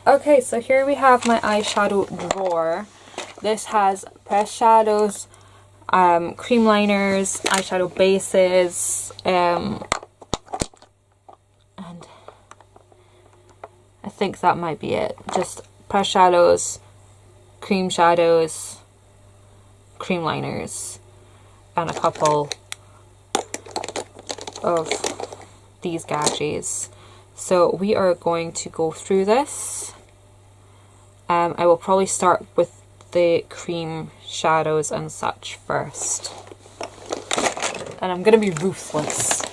Okay, so here we have my eyeshadow drawer. This has pressed shadows, cream liners, eyeshadow bases, and I think that might be it. Just pressed shadows, cream shadows, cream liners, and a couple of these gadgets. So we are going to go through this. I will probably start with the cream shadows and such first. And I'm going to be ruthless.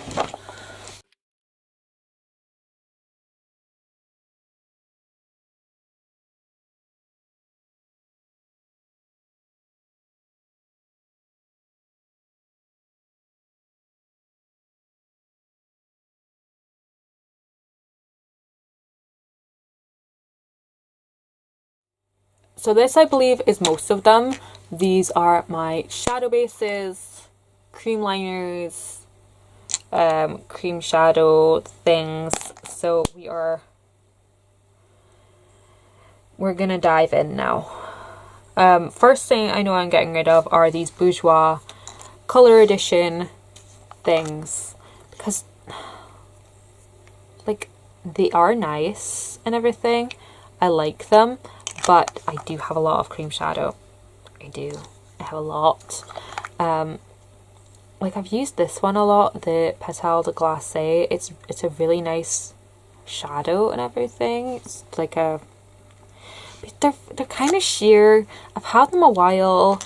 So this, I believe, is most of them. These are my shadow bases, cream liners, cream shadow things. So we're gonna dive in now. First thing I know I'm getting rid of are these Bourjois color edition things, because like they are nice and everything. I like them, but I do have a lot of cream shadow. I have a lot. Like I've used this one a lot, the Pétale de Glacé. It's a really nice shadow and everything. It's like a, they're kind of sheer. I've had them a while.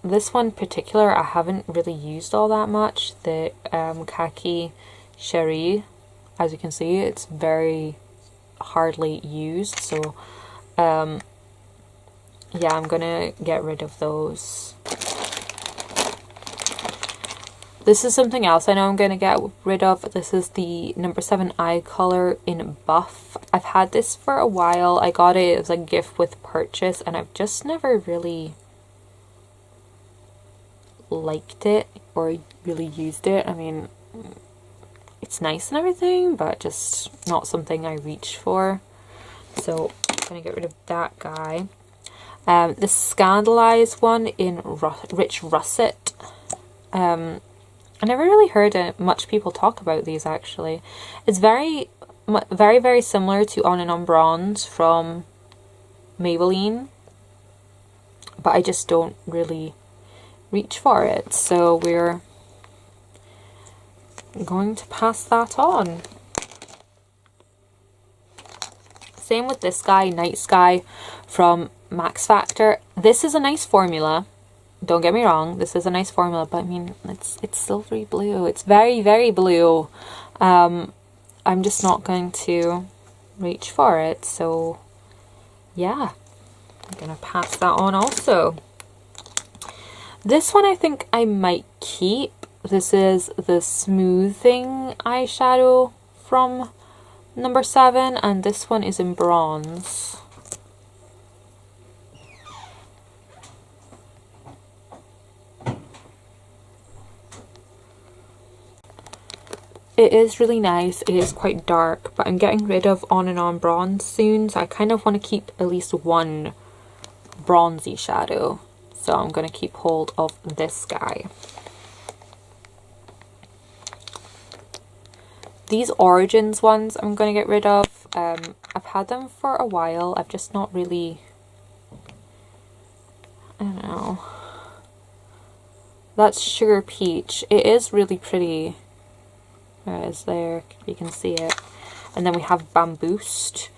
This one in particular I haven't really used all that much. The Khaki Cherie, as you can see, it's very hardly used. So yeah, I'm gonna get rid of those. This is something else I know I'm gonna get rid of. This is the number 7 eye color in Buff. I've had this for a while. I got it as a gift with purchase, and I've just never really liked it or really used it. I mean, it's nice and everything, but just not something I reach for. So I'm gonna get rid of that guy. The Scandalized one in Rich Russet. I never really heard much people talk about these actually. It's very, very similar to On and On Bronze from Maybelline, but I just don't really reach for it. So we're going to pass that on. Same with this guy, Night Sky from Max Factor. This is a nice formula. Don't get me wrong, this is a nice formula, but I mean, it's silvery blue. It's very blue. I'm just not going to reach for it. So yeah, I'm gonna pass that on also. This one I think I might keep. This is the Smoothing eyeshadow from number 7, and this one is in bronze. It is really nice. It is quite dark, but I'm getting rid of On and On Bronze soon, so I kind of want to keep at least one bronzy shadow. So I'm going to keep hold of this guy. These Origins ones I'm going to get rid of. I've had them for a while. I've just not really, I don't know. That's Sugar Peach. It is really pretty. There it is there. You can see it. And then we have Bamboost.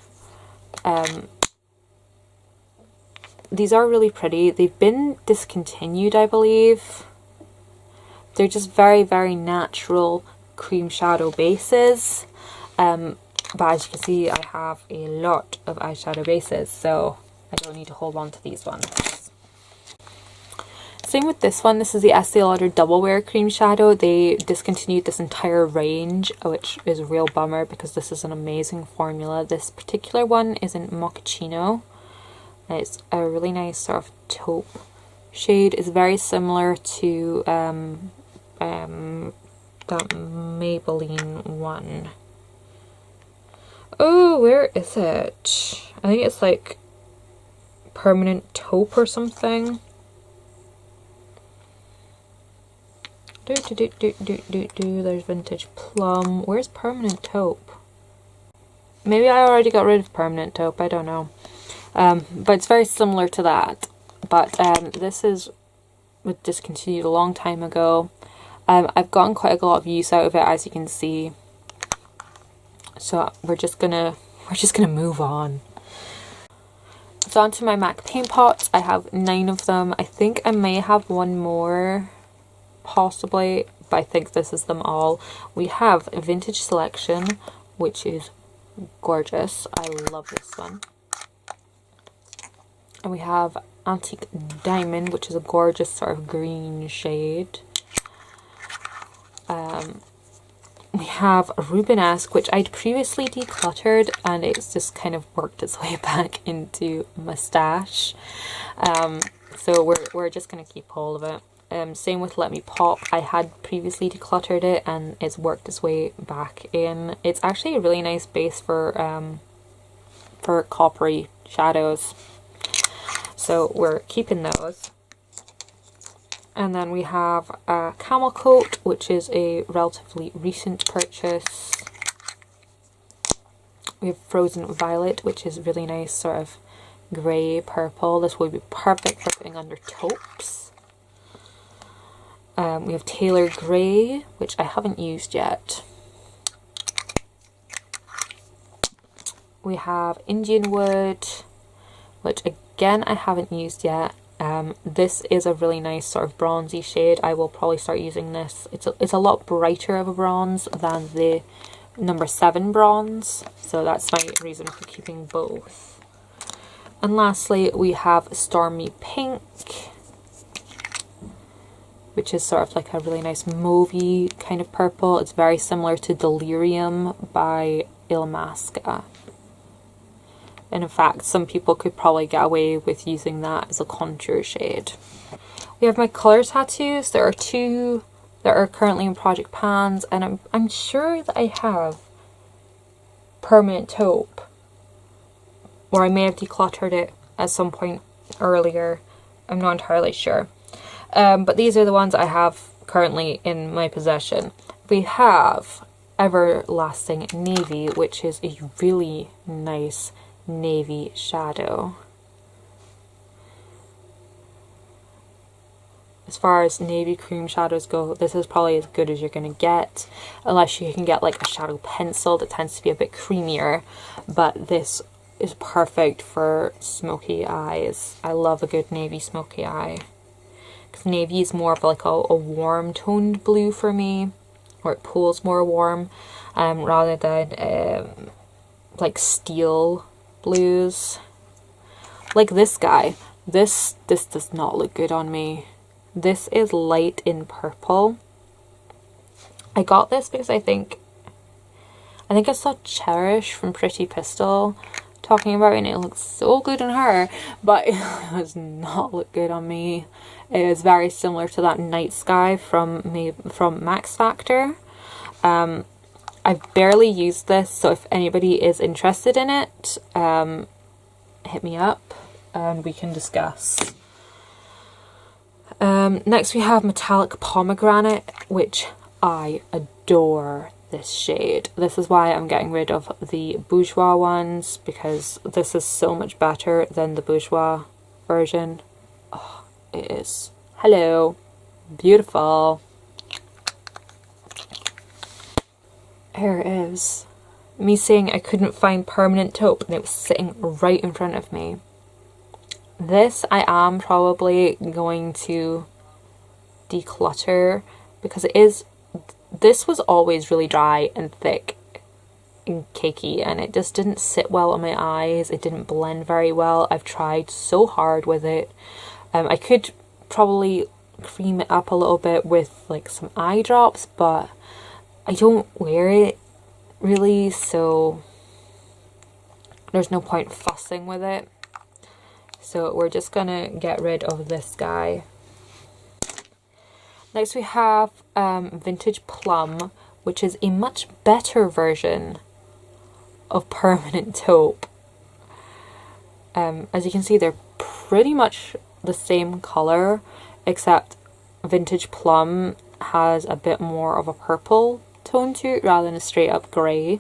These are really pretty. They've been discontinued, I believe. They're just very natural cream shadow bases. But as you can see, I have a lot of eyeshadow bases, so I don't need to hold on to these ones. Same with this one. This is the Estee Lauder Double Wear Cream Shadow. They discontinued this entire range, which is a real bummer because this is an amazing formula. This particular one is in Mochaccino. It's a really nice sort of taupe shade. It's very similar to that Maybelline one. Oh, where is it? I think it's like Permanent Taupe or something. There's Vintage Plum. Where's Permanent Taupe? Maybe I already got rid of Permanent Taupe, I don't know. But it's very similar to that. But this is discontinued a long time ago. I've gotten quite a lot of use out of it, as you can see. So we're just gonna move on. So onto my MAC paint pots. I have 9 of them. I think I may have one more, possibly, but I think this is them all. We have Vintage Selection, which is gorgeous. I love this one. And we have Antique Diamond, which is a gorgeous sort of green shade. We have Rubenesque, which I'd previously decluttered, and it's just kind of worked its way back into Mustache. So we're just going to keep hold of it. Same with Let Me Pop. I had previously decluttered it, and it's worked its way back in. It's actually a really nice base for coppery shadows. So we're keeping those. And then we have Camel Coat, which is a relatively recent purchase. We have Frozen Violet, which is really nice, sort of grey purple. This would be perfect for putting under taupes. We have Taylor Grey, which I haven't used yet. We have Indian Wood, which again I haven't used yet. This is a really nice sort of bronzy shade. I will probably start using this. It's a lot brighter of a bronze than the number 7 bronze, so that's my reason for keeping both. And lastly, we have Stormy Pink, which is sort of like a really nice mauvey kind of purple. It's very similar to Delirium by Illamasqua. And in fact, some people could probably get away with using that as a contour shade. We have my colour tattoos. There are 2 that are currently in Project Pans, and I'm sure that I have Permanent Taupe, or I may have decluttered it at some point earlier. I'm not entirely sure. But these are the ones I have currently in my possession. We have Everlasting Navy, which is a really nice navy shadow. As far as navy cream shadows go, this is probably as good as you're going to get, unless you can get like a shadow pencil that tends to be a bit creamier, but this is perfect for smoky eyes. I love a good navy smoky eye, because navy is more of like a warm toned blue for me, or it pools more warm, rather than like steel blues. Like this guy. This does not look good on me. This is light in purple. I got this because I think I saw Cherish from Pretty Pistol talking about it, and it looks so good on her, but it does not look good on me. It is very similar to that Night Sky from Max Factor. I've barely used this, so if anybody is interested in it, hit me up and we can discuss. Next we have Metallic Pomegranate, which I adore this shade. This is why I'm getting rid of the Bourjois ones, because this is so much better than the Bourjois version. Oh, it is. Hello. Beautiful. Here it is. Me saying I couldn't find Permanent Taupe, and it was sitting right in front of me. This I am probably going to declutter, because this was always really dry and thick and cakey, and it just didn't sit well on my eyes. It didn't blend very well. I've tried so hard with it. I could probably cream it up a little bit with like some eye drops, but I don't wear it really, so there's no point fussing with it. So we're just gonna get rid of this guy. Next we have Vintage Plum, which is a much better version of Permanent Taupe. As you can see, they're pretty much the same colour, except Vintage Plum has a bit more of a purple tone to it rather than a straight up grey.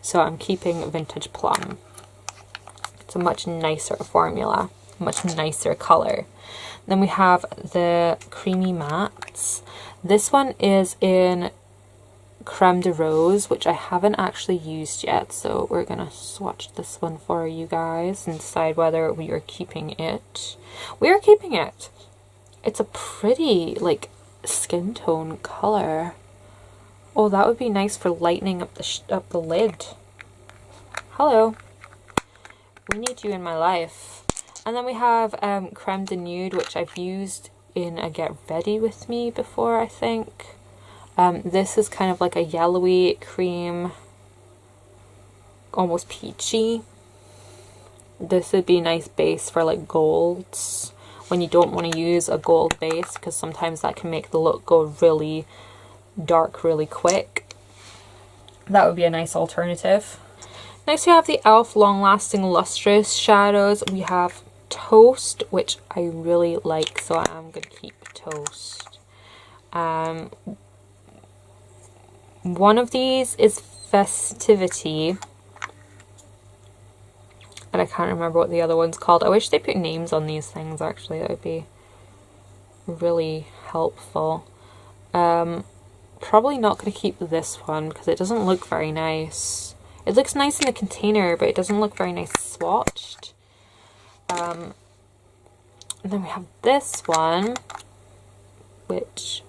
So I'm keeping Vintage Plum. It's a much nicer formula, much nicer colour. Then we have the Creamy Mattes. This one is in Creme de Rose, which I haven't actually used yet, so we're gonna swatch this one for you guys and decide whether we are keeping it. We are keeping it. It's a pretty, like, skin tone colour. Oh, that would be nice for lightening up the lid. Hello. We need you in my life. And then we have Creme de Nude, which I've used in a Get Ready With Me before, I think. This is kind of like a yellowy cream, almost peachy. This would be a nice base for like golds when you don't want to use a gold base, because sometimes that can make the look go really dark really quick. That would be a nice alternative. Next we have the e.l.f. Long Lasting Lustrous Shadows. We have Toast, which I really like, so I am going to keep Toast. One of these is Festivity, and I can't remember what the other one's called. I wish they put names on these things, actually. That would be really helpful. Probably not going to keep this one because it doesn't look very nice. It looks nice in the container, but it doesn't look very nice swatched. And then we have this one, which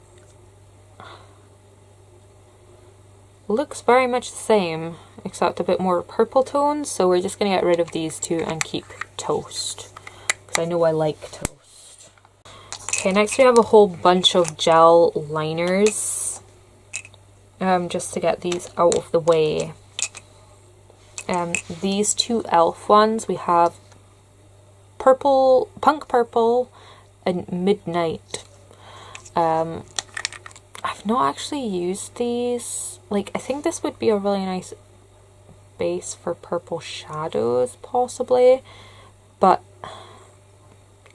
looks very much the same, except a bit more purple tones. So we're just going to get rid of these two and keep Toast, because I know I like Toast. Okay, next we have a whole bunch of gel liners, just to get these out of the way. These two e.l.f. ones, we have Purple, Punk Purple and Midnight. I've not actually used these. Like, I think this would be a really nice base for purple shadows, possibly, but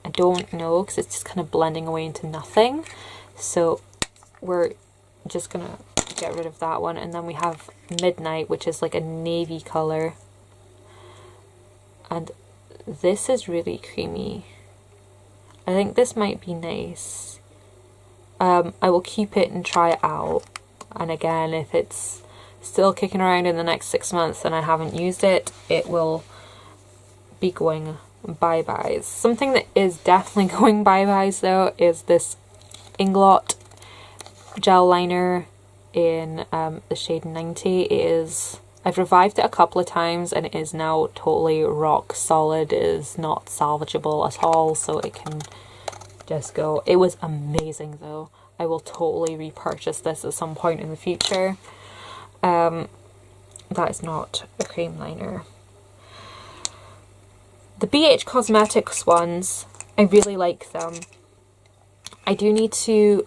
I don't know because it's just kind of blending away into nothing. So we're just gonna get rid of that one. And then we have Midnight, which is like a navy color, and this is really creamy. I think this might be nice. I will keep it and try it out, and again, if it's still kicking around in the next 6 months and I haven't used it, it will be going bye-byes. Something that is definitely going bye-byes though is this Inglot gel liner in the shade 90. I've revived it a couple of times and it is now totally rock solid. It is not salvageable at all, so it can just go. It was amazing though. I will totally repurchase this at some point in the future. That is not a cream liner. The BH Cosmetics ones, I really like them. I do need to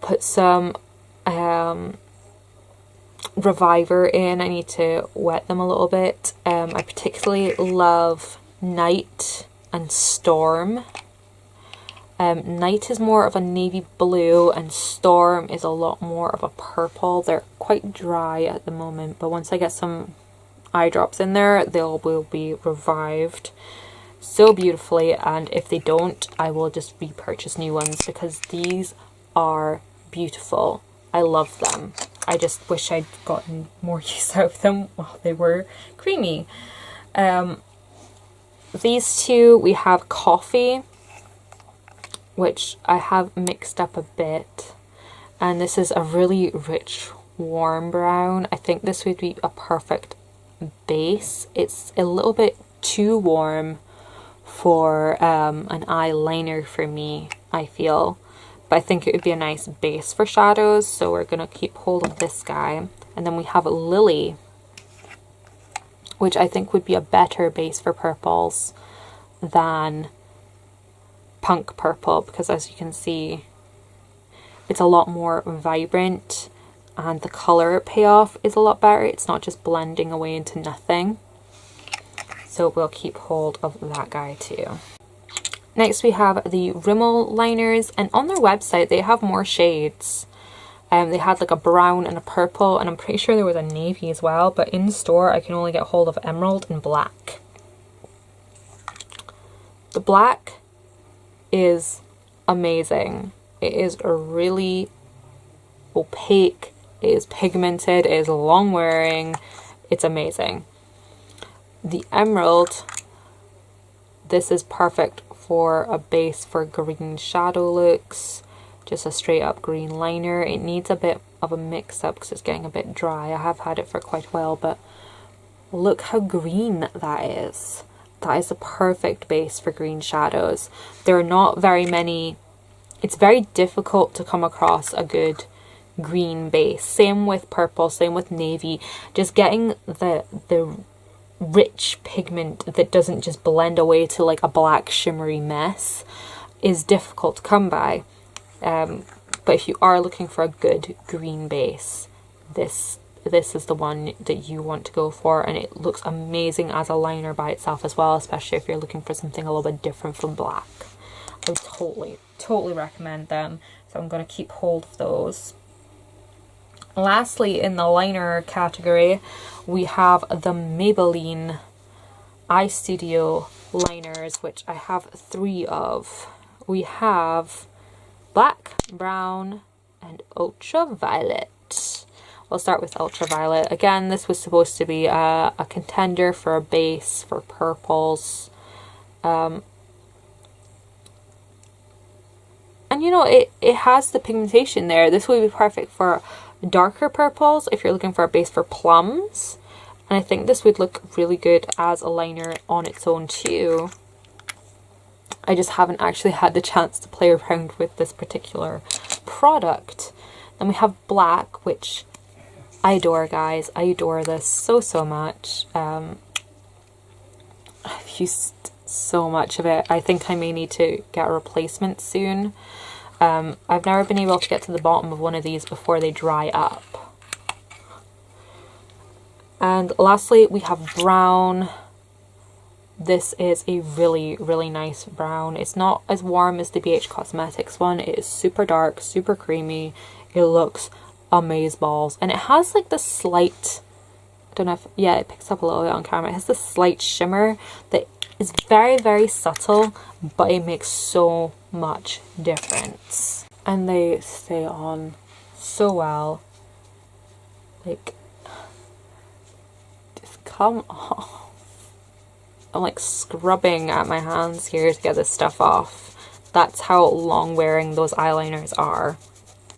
put some Reviver in. I need to wet them a little bit. I particularly love Night and Storm. Night is more of a navy blue and Storm is a lot more of a purple. They're quite dry at the moment, but once I get some eye drops in there, they will be revived so beautifully, and if they don't, I will just repurchase new ones because these are beautiful. I love them. I just wish I'd gotten more use out of them while they were creamy. These two, we have Coffee, which I have mixed up a bit, and this is a really rich warm brown. I think this would be a perfect base. It's a little bit too warm for an eyeliner for me, I feel, but I think it would be a nice base for shadows, so we're gonna keep hold of this guy. And then we have Lily, which I think would be a better base for purples than Punk Purple, because as you can see, it's a lot more vibrant and the color payoff is a lot better. It's not just blending away into nothing. So we'll keep hold of that guy too. Next we have the Rimmel liners, and on their website they have more shades. They had like a brown and a purple, and I'm pretty sure there was a navy as well, but in store I can only get hold of emerald and black. The black is amazing. It is really opaque, it is pigmented, it is long wearing, it's amazing. The emerald, this is perfect for a base for green shadow looks, just a straight up green liner. It needs a bit of a mix up because it's getting a bit dry. I have had it for quite a while, but look how green that is. That is a perfect base for green shadows. There are not very many, it's very difficult to come across a good green base. Same with purple, same with navy. Just getting the rich pigment that doesn't just blend away to like a black shimmery mess is difficult to come by. But if you are looking for a good green base, this is the one that you want to go for, and it looks amazing as a liner by itself as well, especially if you're looking for something a little bit different from black. I would totally recommend them, so I'm going to keep hold of those. Lastly, in the liner category, we have the Maybelline Eye Studio liners, which I have 3 of. We have black, brown, and ultraviolet. We'll start with ultraviolet. Again, this was supposed to be a contender for a base for purples. And you know, it has the pigmentation there. This would be perfect for darker purples if you're looking for a base for plums. And I think this would look really good as a liner on its own too. I just haven't actually had the chance to play around with this particular product. Then we have black, which I adore, guys. I adore this so much. I've used so much of it. I think I may need to get a replacement soon. I've never been able to get to the bottom of one of these before they dry up. And lastly, we have brown. This is a really nice brown. It's not as warm as the BH Cosmetics one. It is super dark, super creamy. It looks amazeballs. And it has like the slight, I don't know if, yeah, it picks up a little bit on camera. It has this slight shimmer that is very subtle, but it makes so much difference. And they stay on so well. Like, just come on. I'm like scrubbing at my hands here to get this stuff off. That's how long wearing those eyeliners are.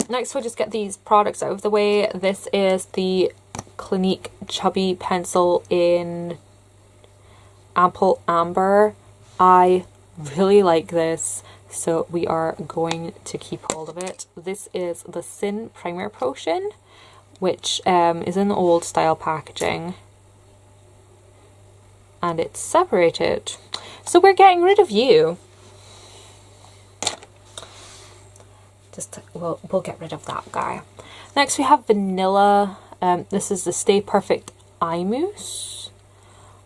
Next, we'll just get these products out of the way. This is the Clinique Chubby Pencil in Ample Amber. I really like this, so we are going to keep hold of it. This is the Sin Primer Potion, which is in the old style packaging. And it's separated. So we're getting rid of you. Just, we'll get rid of that guy. Next we have Vanilla. This is the Stay Perfect Eye Mousse.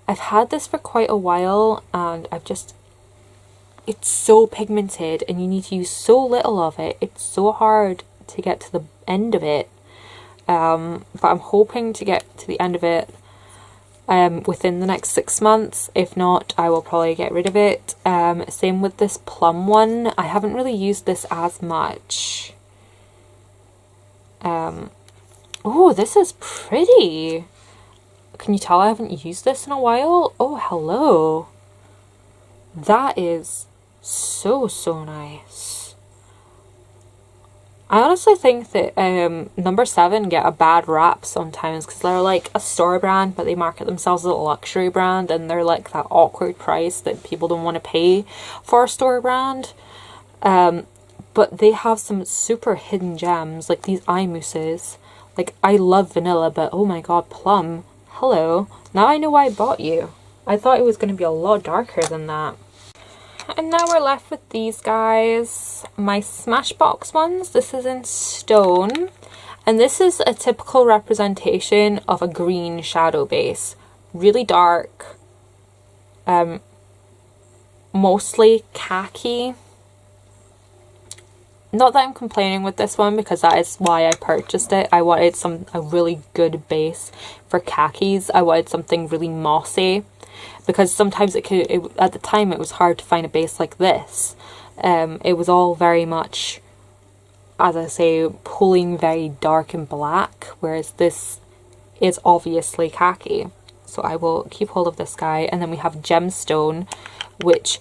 I've had this for quite a while, and it's so pigmented and you need to use so little of it. It's so hard to get to the end of it. But I'm hoping to get to the end of it within the next 6 months. If not, I will probably get rid of it. Same with this plum one. I haven't really used this as much. Oh, this is pretty. Can you tell I haven't used this in a while? Oh, hello. That is so nice. I honestly think that number 7 get a bad rap sometimes because they're like a store brand, but they market themselves as a luxury brand, and they're like that awkward price that people don't want to pay for a store brand. But they have some super hidden gems, like these eye mousses. Like, I love vanilla, but oh my god, plum. Hello. Now I know why I bought you. I thought it was going to be a lot darker than that. and now we're left with these guys, my Smashbox ones. This is in stone, and this is a typical representation of a green shadow base. Really dark, mostly khaki. Not that I'm complaining with this one, because that is why I purchased it. I wanted a really good base for khakis. I wanted something really mossy, because sometimes at the time it was hard to find a base like this. It was all very much, as I say, pulling very dark and black, whereas this is obviously khaki. So I will keep hold of this guy. And then we have Gemstone, which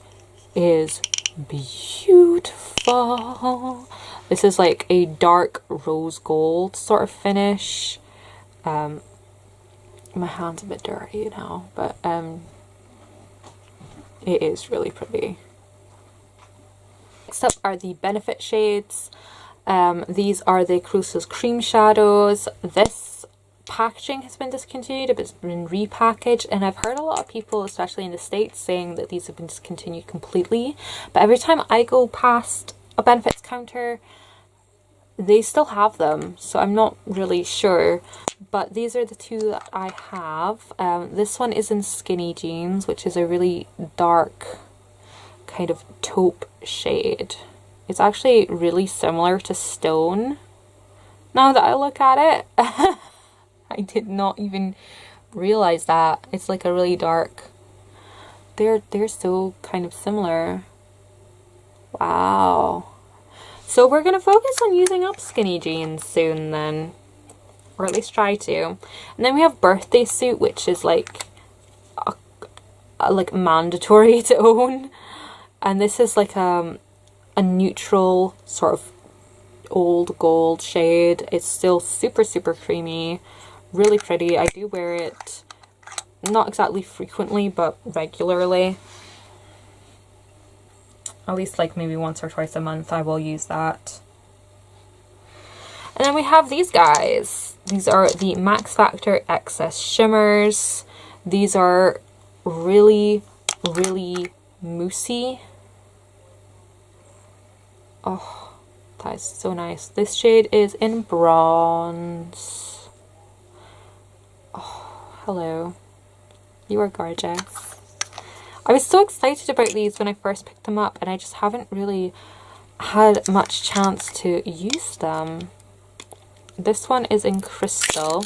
is beautiful. This is like a dark rose gold sort of finish. My hand's a bit dirty now, but it is really pretty. Next up are the Benefit shades. These are the Crusoe's Cream Shadows. This packaging has been discontinued, it's been repackaged, and I've heard a lot of people, especially in the States, saying that these have been discontinued completely. But every time I go past a Benefits counter, they still have them, so I'm not really sure. But these are the two that I have. This one is in Skinny Jeans, which is a really dark kind of taupe shade. It's actually really similar to Stone, now that I look at it. I did not even realize that. It's like a really dark... They're so kind of similar. Wow. So we're going to focus on using up Skinny Jeans soon then. Or at least try to. And then we have Birthday Suit, which is like like mandatory to own. And this is like a neutral sort of old gold shade. It's still super, super creamy. Really pretty. I do wear it not exactly frequently, but regularly. At least like maybe once or twice a month I will use that. And then we have these guys. These are the Max Factor Excess Shimmers. These are really, really moussey. Oh, that is so nice. This shade is in bronze. Oh, hello. You are gorgeous. I was so excited about these when I first picked them up, and I just haven't really had much chance to use them. This one is in Crystal.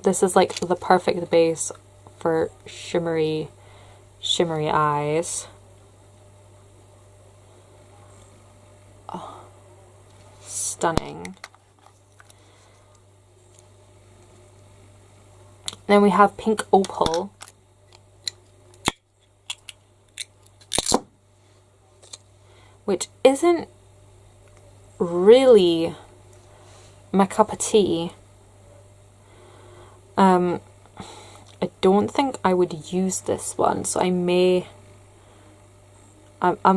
This is like the perfect base for shimmery eyes. Oh, stunning. Then we have Pink Opal. Which isn't really my cup of tea. I don't think I would use this one, so I'm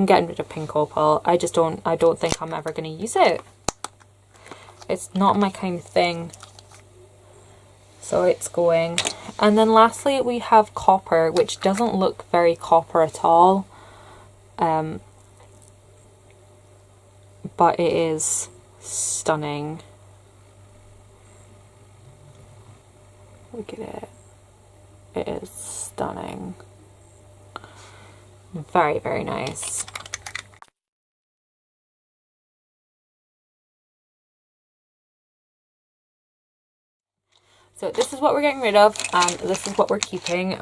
getting rid of Pink Opal. I don't think I'm ever going to use it. It's not my kind of thing. So it's going. And then lastly we have Copper, which doesn't look very copper at all. But it is stunning. Look at it. It is stunning. Very, very nice. So this is what we're getting rid of, and this is what we're keeping.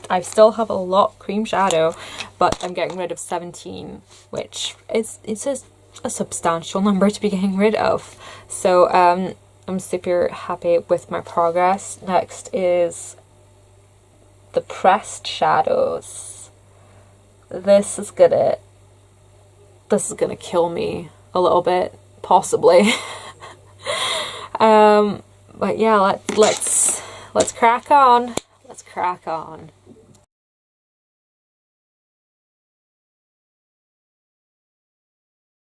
I still have a lot cream shadow, but I'm getting rid of 17, which is a substantial number to be getting rid of. So I'm super happy with my progress. Next is the pressed shadows. This is gonna kill me a little bit, possibly. But yeah, let's crack on. Let's crack on.